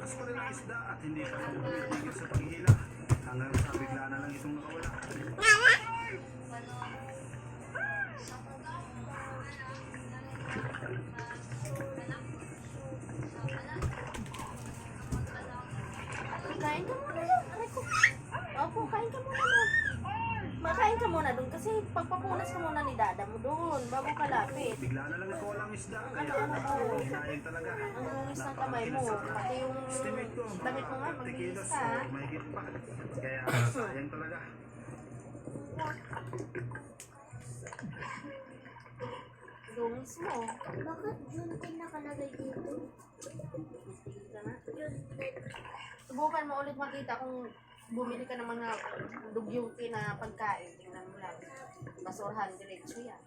Malakas pa rin ang isda at hindi pa rin tumitigil sa paghihila. Hanggang sa bigla na lang itong nakawala. Kain ka muna. Aray ko. Opo, kain ka muna doon. Makain ka muna doon kasi pagpapunas ka muna ni Dada mo doon bago ka lapit. Bigla na lang nakawala ang isda. Kaya Ano? hinayang talaga. Ang lunis ng kamay mo. Pati yung Estimate ko, damit mo nga, 30 magbihis kilos ka. o mahigit pa. Kaya sayang talaga. Lunis mo. Bakit Juntin nakalagay dito? Tigil ka na. Juntin. Subukan mo ulit makita kung bumili ka ng mga dugyuti na pagkain. Tingnan mo lang. Basurahan, diretso yan.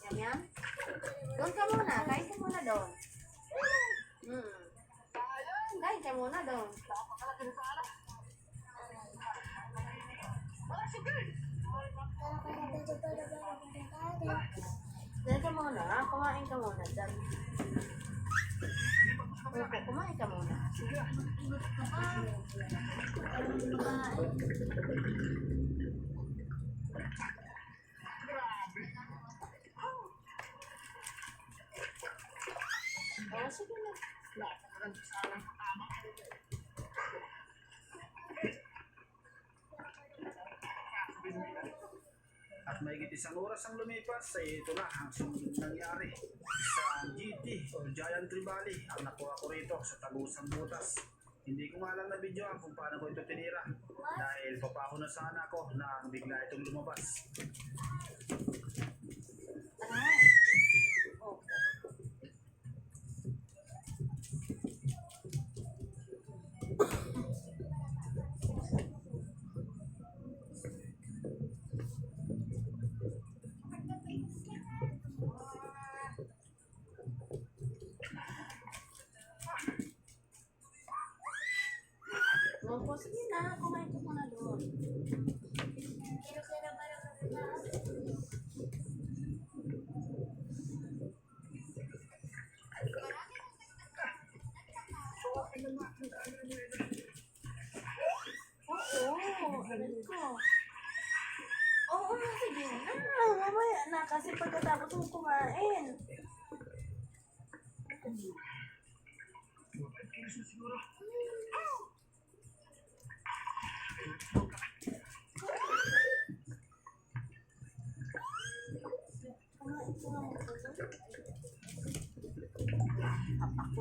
Yan yan. Doon ka muna. Kain ka muna doon. Kain ka muna doon. Diyan ka muna. Kumain ka muna. Diyan. Opo, kumain ka muna. Oh, sige na. At mahigit isang oras ang lumipas ay ito na ang sumunod nangyari sa GT o Giant Tree Valley. Ang nakuha ko rito sa Tagusang Butas. Hindi ko nga lang na video kung paano ko ito tinira dahil papaho na sana ako na bigla itong lumabas. Aray. Opo. Opo, sige na. Kumain ka muna doon. Kira-kira ba lang Oo, alam ko. Oo, sige na. Mamaya na kasi pagkatapos mo kumain. Kumain ka na.